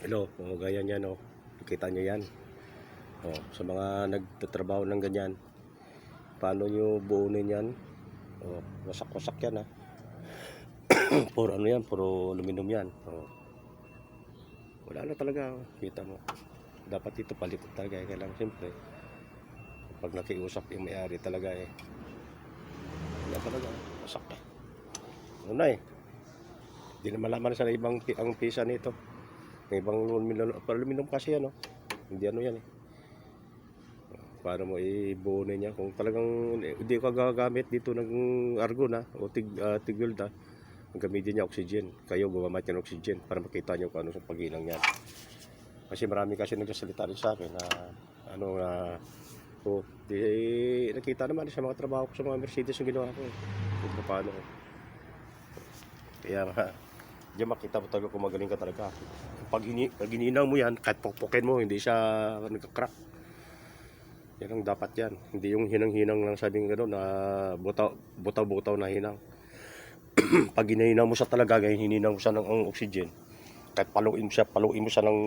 Hello, gaya niyan, oh. Nakita nyo yan. Oh, sa mga nagtatrabaho ng ganyan, paano nyo buunin yan? Oh, wasak-wasak yan, ha. Puro ano yan, puro aluminum yan. Oh, wala na talaga, oh. Kita mo. Dapat ito palitan talaga, kailangan siyempre. Pag nakiusap yung may-ari talaga, wala talaga, wasak eh. Ano na eh. Hindi na malaman sa ibang ang pisa nito. May ibang aluminum kasi yan, oh. Hindi ano yan eh. Para mo ibuunin niya kung talagang hindi ka gagamit dito ng argon o tig welda, gamitin niya oxygen. Kayo gumamit ng oxygen para makita niyo kung ano sa paghinang niyan. Kasi marami kasi nagsasalita rin sa akin na ano na nakita naman sa mga trabaho ko sa mga Mercedes yung ginawa ko kung paano. Kaya diyan makita mo talaga kung magaling ka talaga. Pag gininaw mo yan, kahit pokpokin mo, hindi siya nagka-crack. Yan ang dapat yan. Hindi yung hinang-hinang lang sabing gano'n na butaw-butaw na hinang. Pag hinahinaw mo siya talaga, hininaw mo siya ng oxygen. Kahit paluin mo siya ng,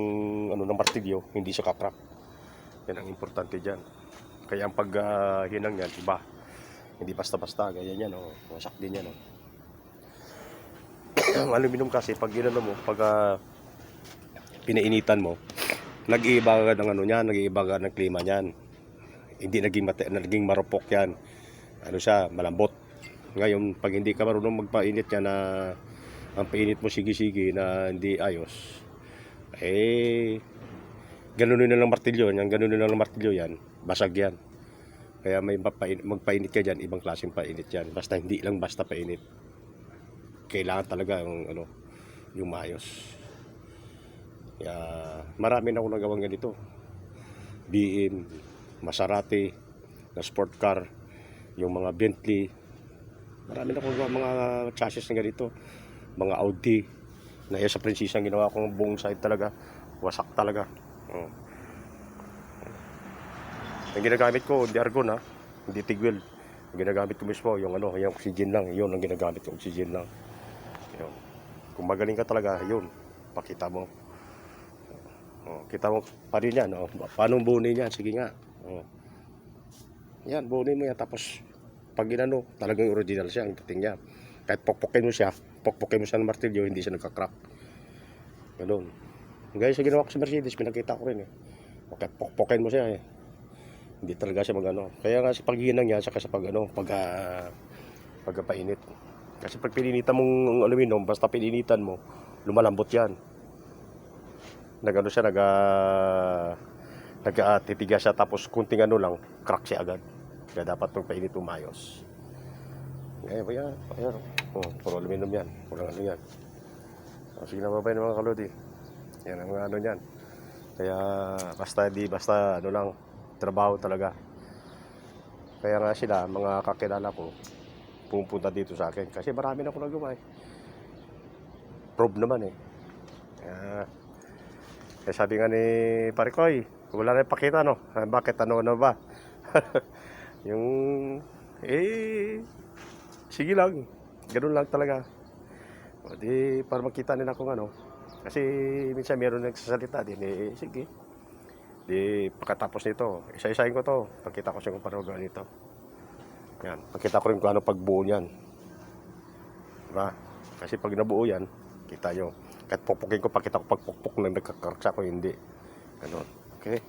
ng martilyo, hindi siya kakrak. Yan ang importante dyan. Kaya ang pag-hinang yan, iba. Hindi basta-basta, ganyan yan. Oh. Wasak din yan. Oh. Ang aluminum kasi, pag ginano mo, pag pinainitan mo, nag-iiba ka ng nag-iiba ka ng klima niyan. Hindi naging marupok yan. Ano siya, malambot. Ngayon, pag hindi ka marunong magpainit yan na ang painit mo sige-sige na hindi ayos, ganunin na lang martilyo yan, ganunin na lang martilyo yan, basag yan. Kaya may magpainit ka dyan, ibang klaseng painit yan. Basta hindi lang basta painit. Kailangan talaga yung maayos. Kaya marami na akong nagawang ganito. BM, Maserati, na sport car, yung mga Bentley. Marami na akong mga chassis na ganito. Mga Audi. Na sa Prinsesa ginawa kong buong side talaga. Wasak talaga. Oh. Ang ginagamit ko, hindi argon ha. Hindi tigwil. Ang ginagamit ko mismo, yung yung oxygen lang. Yun ang ginagamit ko, oxygen lang. Yun. Kung magaling ka talaga, yun. Pakita mo. Oh, kita mo pa rin yan. Oh. Paano buunin yan? Sige nga. Oh. Yan, buunin mo yan. Tapos, pag talagang original siya ang dating niya. Kahit pokpokin mo siya ng martilyo, hindi siya nagka-crack. Ganun. Gaya sa ginawa ko sa Mercedes, pinakita ko rin eh. Okay, pokpokin mo siya eh. Hindi talaga siya Kaya nga sa paghinang niya, saka sa pagpainit. Kasi pag pininitan mong aluminum, basta pininitan mo, lumalambot yan. Siya, nagtitigas siya, tapos kunting lang, crack siya agad. Kaya dapat magpainit umayos. Ayan. Oh, puro aluminum yan. Puro yan. Sige na babay ng mga kalodi. Yan ang yan. Kaya basta lang, trabaho talaga. Kaya nga sila, mga kakilala ko, pumunta dito sa akin. Kasi marami na ako nagawa eh. Probe naman eh. Kaya sabi nga ni Parikoy, wala na ipakita no. Bakit ano ba? Yung, sige lang. Ganun lang talaga. O di, para makita nila kung Kasi minsan meron nagsasalita din, sige. Di, pagkatapos nito, isa-isahin ko to. Pagkita ko siya kung paano gawin ito. Yan, pagkita ko rin kung ano pagbuo niyan. Diba? Kasi pag nabuo yan, kita nyo. Kahit pukpukin ko, pakita ko pagpukpuk na nagkakarsa ko, hindi. Ganun. Okay?